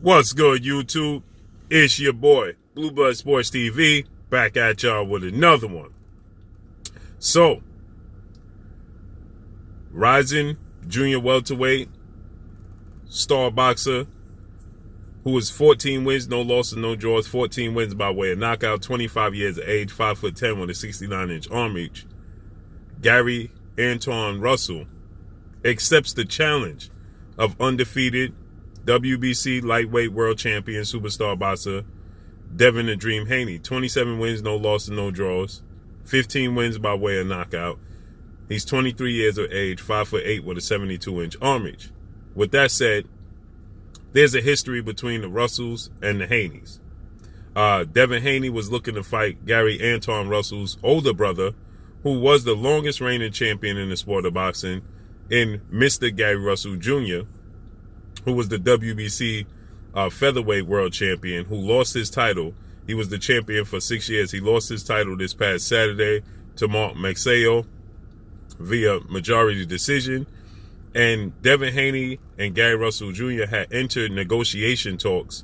What's good, YouTube? It's your boy, Blue Blood Sports TV, back at y'all with another one. So, rising junior welterweight star boxer who is 14 wins, no losses, no draws, 14 wins by way of knockout, 25 years of age, 5'10" with a 69-inch arm reach. Gary Antuanne Russell accepts the challenge of undefeated WBC lightweight world champion superstar boxer Devin "The Dream" Haney. 27 wins, no losses, no draws, 15 wins by way of knockout. He's 23 years of age, 5'8" with a 72-inch arm reach. With that said, there's a history between the Russells and the Haneys. Devin Haney was looking to fight Gary Antuanne Russell's older brother, who was the longest reigning champion in the sport of boxing, in Mr. Gary Russell Jr., who was the WBC featherweight world champion, who lost his title. He was the champion for 6 years. He lost his title this past Saturday to Mark Maxeo via majority decision. And Devin Haney and Gary Russell Jr. had entered negotiation talks,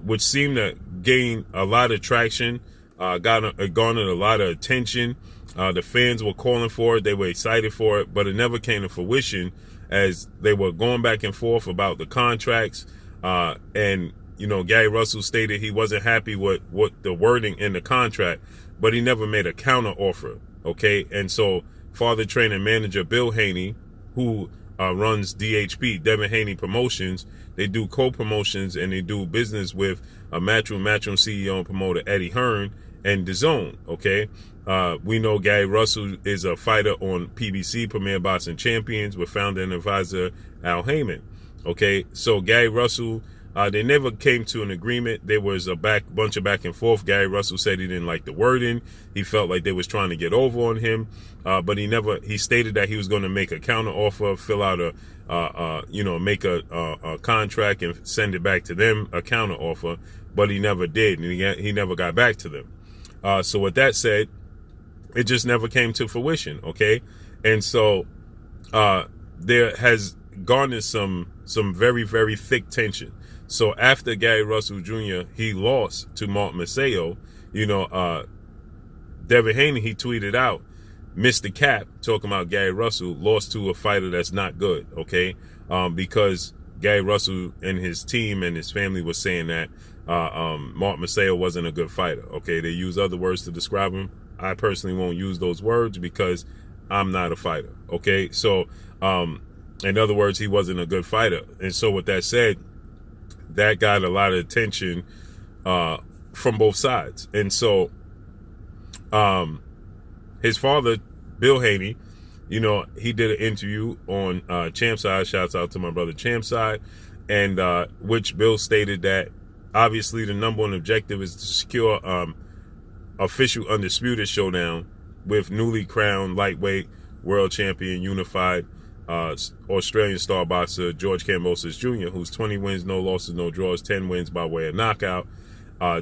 which seemed to gain a lot of traction, garnered a lot of attention. The fans were calling for it. They were excited for it, but it never came to fruition as they were going back and forth about the contracts. And, Gary Russell stated he wasn't happy with what the wording in the contract, but he never made a counter offer. Okay. And so father, trainer, manager Bill Haney, who runs DHP, Devin Haney Promotions, they do co-promotions and they do business with Matchroom CEO and promoter Eddie Hearn and DAZN. Okay. We know Gary Russell is a fighter on PBC, Premier Boxing Champions, with founder and advisor Al Heyman. Okay, so Gary Russell, they never came to an agreement. There was a bunch of back and forth. Gary Russell said he didn't like the wording. He felt like they was trying to get over on him, but he stated that he was going to make a counter offer, fill out make a contract and send it back to them, a counter offer, but he never did, and he never got back to them. So with that said, it just never came to fruition, okay? And so there has garnered some very, very thick tension. So after Gary Russell Jr., he lost to Mark Maxeo, Devin Haney, he tweeted out, Mr. Cap, talking about Gary Russell, lost to a fighter that's not good, okay? Because Gary Russell and his team and his family was saying that Mark Maxeo wasn't a good fighter, okay? They use other words to describe him. I personally won't use those words because I'm not a fighter, okay? So, in other words, he wasn't a good fighter. And so with that said, that got a lot of attention from both sides. And so his father, Bill Haney, he did an interview on Champside. Shouts out to my brother Champside, and which Bill stated that obviously the number one objective is to secure official undisputed showdown with newly crowned lightweight world champion unified Australian star boxer George Kambosos Jr., who's 20 wins, no losses, no draws, 10 wins by way of knockout.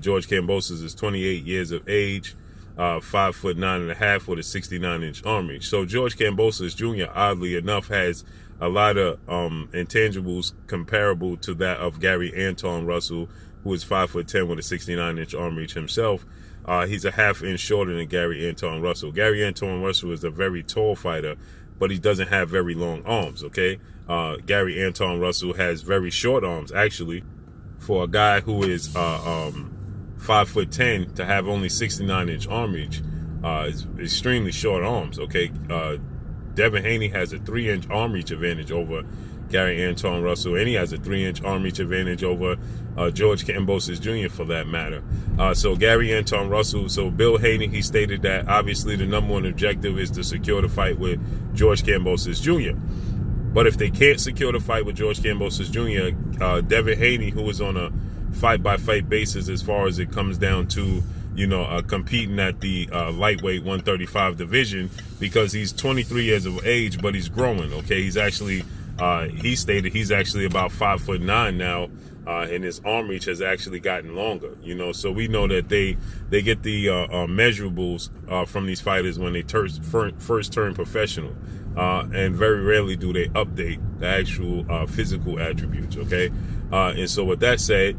George Kambosos is 28 years of age, 5'9.5" with a 69-inch arm reach. So George Kambosos Jr., oddly enough, has a lot of intangibles comparable to that of Gary Antuanne Russell, who is 5'10" with a 69-inch arm reach himself. He's a half-inch shorter than Gary Antuanne Russell. Gary Antuanne Russell is a very tall fighter, but he doesn't have very long arms, okay? Gary Antuanne Russell has very short arms, actually. For a guy who is 5'10" to have only 69-inch arm reach, is extremely short arms, okay? Devin Haney has a 3-inch arm reach advantage over Gary Antuanne Russell, and he has a 3-inch arm reach advantage over George Kambosos Jr. for that matter. So Gary Antuanne Russell, so Bill Haney, he stated that obviously the number one objective is to secure the fight with George Kambosos Jr. But if they can't secure the fight with George Kambosos Jr., Devin Haney, who is on a fight-by-fight basis as far as it comes down to competing at the lightweight 135 division, because he's 23 years of age, but he's growing, okay? He's actually he stated he's actually about 5'9" now, and his arm reach has actually gotten longer. So we know that they get the measurables from these fighters when they first turn professional. and very rarely do they update the actual physical attributes, okay? And so with that said,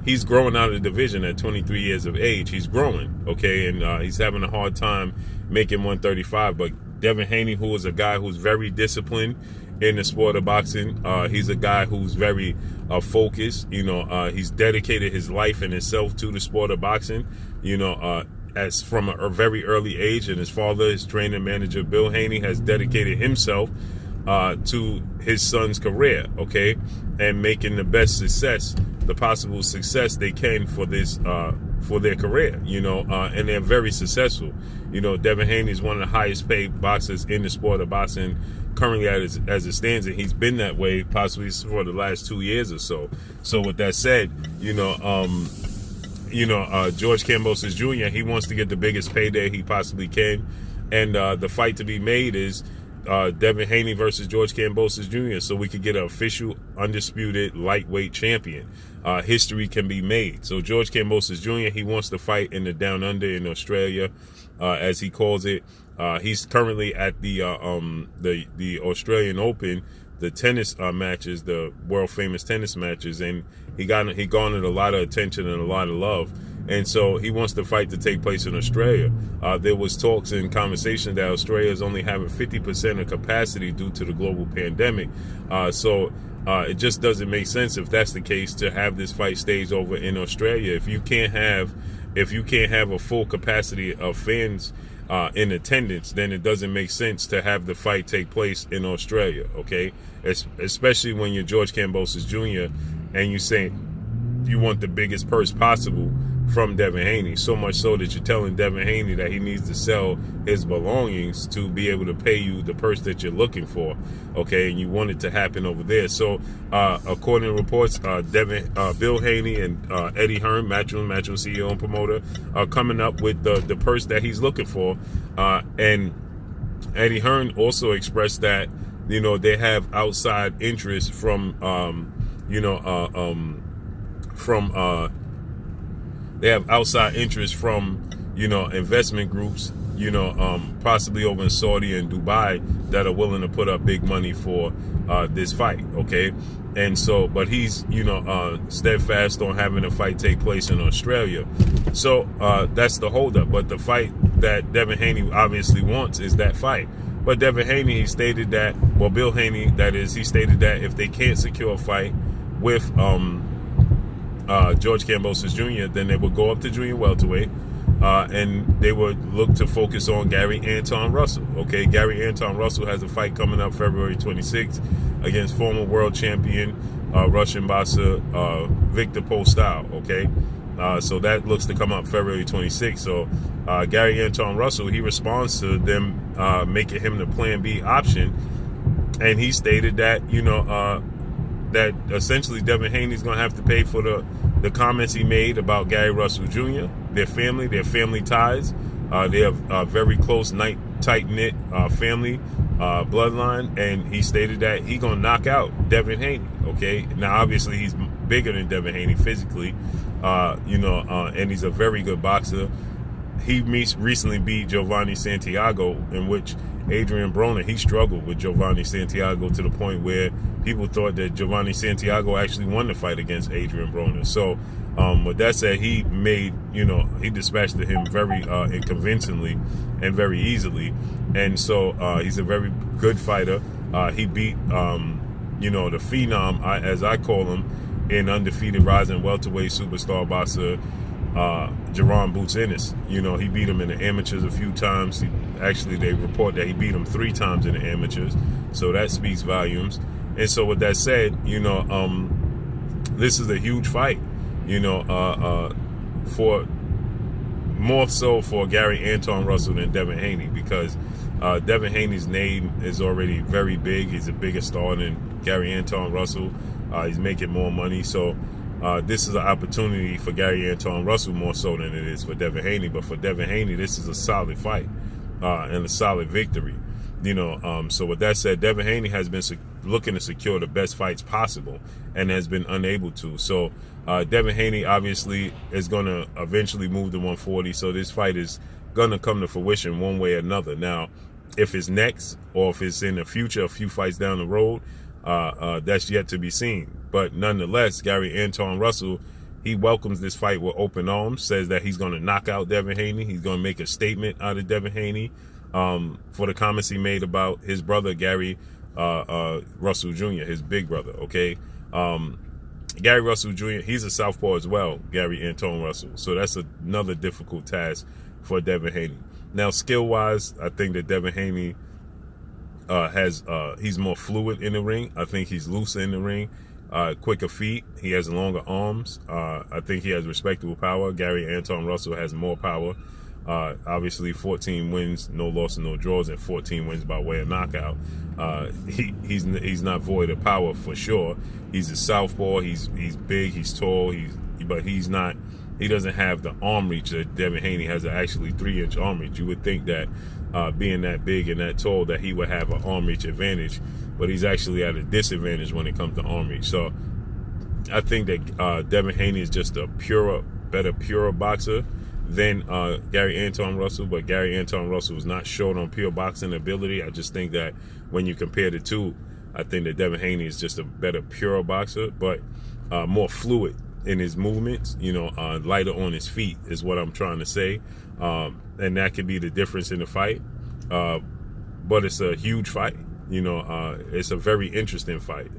he's growing out of the division at 23 years of age. He's growing, okay, and he's having a hard time making 135. But Devin Haney, who is a guy who's very disciplined in the sport of boxing, he's a guy who's very focused. He's dedicated his life and himself to the sport of boxing. As from a very early age, and his father, his trainer manager Bill Haney, has dedicated himself to his son's career, okay, and making the best success, the possible success they can for this for their career, and they're very successful. Devin Haney is one of the highest paid boxers in the sport of boxing currently as it stands, and he's been that way possibly for the last 2 years or so. So with that said, George Kambosos Jr., he wants to get the biggest payday he possibly can, and the fight to be made is Devin Haney versus George Kambosos Jr. so we could get an official undisputed lightweight champion. History can be made. So George Kambosos Jr., he wants to fight in the Down Under in Australia, as he calls it. He's currently at the Australian Open, the tennis matches, the world famous tennis matches, and he garnered a lot of attention and a lot of love. And so he wants the fight to take place in Australia. There was talks and conversation that Australia is only having 50% of capacity due to the global pandemic. So it just doesn't make sense, if that's the case, to have this fight staged over in Australia. If you can't have a full capacity of fans in attendance, then it doesn't make sense to have the fight take place in Australia, okay? Especially when you're George Kambosos Jr. and you say you want the biggest purse possible from Devin Haney, so much so that you're telling Devin Haney that he needs to sell his belongings to be able to pay you the purse that you're looking for, okay? And you want it to happen over there. So according to reports, Bill Haney and Eddie Hearn, Matchroom CEO and promoter, are coming up with the purse that he's looking for. And Eddie Hearn also expressed that they have outside interest from they have outside interest from investment groups, possibly over in Saudi and Dubai, that are willing to put up big money for this fight, okay? And so, but he's steadfast on having the fight take place in Australia. So that's the holdup. But the fight that Devin Haney obviously wants is that fight. But Devin Haney, he stated that, well, Bill Haney, that is, he stated that if they can't secure a fight with George Kambosos Jr., then they would go up to junior welterweight, and they would look to focus on Gary Antuanne Russell. Okay, Gary Antuanne Russell has a fight coming up February 26th against former world champion Russian boxer Victor Postol. Okay, so that looks to come up February 26th. So Gary Antuanne Russell, he responds to them making him the Plan B option, and he stated that that essentially Devin Haney is going to have to pay for the comments he made about Gary Russell Jr., their family ties. They have a very close, tight-knit family bloodline, and he stated that he's going to knock out Devin Haney, okay? Now, obviously, he's bigger than Devin Haney physically, and he's a very good boxer. He recently beat Giovanni Santiago, in which Adrian Broner, he struggled with Giovanni Santiago to the point where people thought that Giovanni Santiago actually won the fight against Adrian Broner. So with that said, he dispatched him very convincingly and very easily. And so he's a very good fighter. He beat, the phenom, as I call him, in undefeated rising welterweight superstar boxer, Jerron Boots Ennis. He beat him in the amateurs a few times. They report that he beat him 3 times in the amateurs. So that speaks volumes. And so with that said, this is a huge fight, for more so for Gary Antuanne Russell than Devin Haney, because Devin Haney's name is already very big. He's a bigger star than Gary Antuanne Russell. He's making more money. So this is an opportunity for Gary Antuanne Russell more so than it is for Devin Haney. But for Devin Haney, this is a solid fight and a solid victory. So with that said, Devin Haney has been looking to secure the best fights possible and has been unable to. So Devin Haney obviously is going to eventually move to 140. So this fight is going to come to fruition one way or another. Now, if it's next or if it's in the future, a few fights down the road, That's yet to be seen. But nonetheless, Gary Antuanne Russell, he welcomes this fight with open arms, says that he's going to knock out Devin Haney. He's going to make a statement out of Devin Haney for the comments he made about his brother, Gary Russell Jr., his big brother, okay? Gary Russell Jr., he's a southpaw as well, Gary Antuanne Russell. So that's another difficult task for Devin Haney. Now, skill-wise, I think that Devin Haney he's more fluid in the ring. I think he's looser in the ring, quicker feet. He has longer arms. I think he has respectable power. Gary Antuanne Russell has more power. Obviously, 14 wins, no losses, no draws, and 14 wins by way of knockout. He's not void of power for sure. He's a southpaw. He's big. He's tall. But he's not. He doesn't have the arm reach that Devin Haney has. Actually 3-inch arm reach. You would think that being that big and that tall, that he would have an arm reach advantage, but he's actually at a disadvantage when it comes to arm reach. So I think that Devin Haney is just a better boxer than Gary Antuanne Russell, but Gary Antuanne Russell is not short on pure boxing ability. I just think that when you compare the two, I think that Devin Haney is just a better pure boxer, but more fluid in his movements, lighter on his feet is what I'm trying to say. And that could be the difference in the fight. But it's a huge fight. It's a very interesting fight.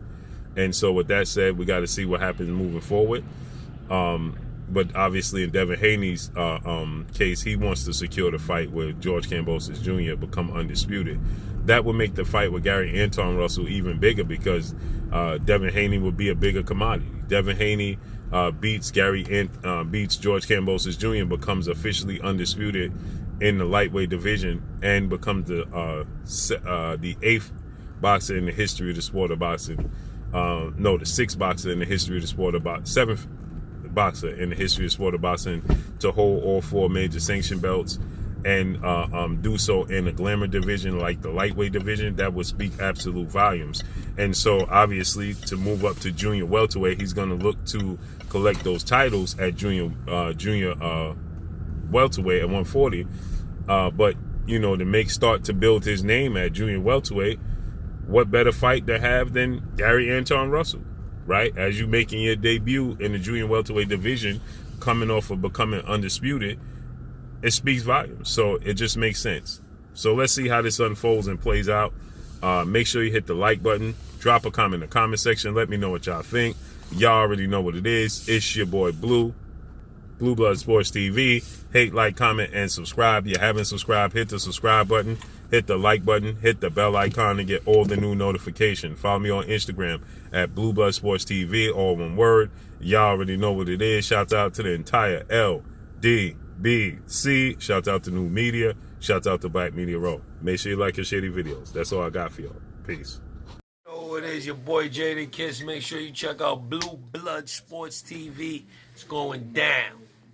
And so with that said, we got to see what happens moving forward. But obviously in Devin Haney's case, he wants to secure the fight with George Kambosos Jr., become undisputed. That would make the fight with Gary Antuanne Russell even bigger, because Devin Haney would be a bigger commodity. Devin Haney beats George Kambosos Jr., becomes officially undisputed in the lightweight division, and becomes the 8th boxer in the history of the sport of boxing. The 6th boxer in the history of the sport of boxing. 7th boxer in the history of sport of boxing to hold all 4 major sanction belts, and do so in a glamour division like the lightweight division. That would speak absolute volumes. And so obviously to move up to junior welterweight, he's going to look to collect those titles at junior welterweight at 140. But to start to build his name at junior welterweight, what better fight to have than Gary Antuanne Russell, right? As you making your debut in the junior welterweight division, coming off of becoming undisputed, it speaks volumes. So it just makes sense. So let's see how this unfolds and plays out. Make sure you hit the like button. Drop a comment in the comment section. Let me know what y'all think. Y'all already know what it is. It's your boy Blue Blood Sports TV. Hate, like, comment, and subscribe. If you haven't subscribed, hit the subscribe button. Hit the like button. Hit the bell icon to get all the new notifications. Follow me on Instagram at Blue Blood Sports TV, all one word. Y'all already know what it is. Shout out to the entire LDBC. Shout out to New Media. Shout out to Black Media Row. Make sure you like your shitty videos. That's all I got for y'all. Peace. Oh, it is your boy Jaden Kiss. Make sure you check out Blue Blood Sports TV. It's going down.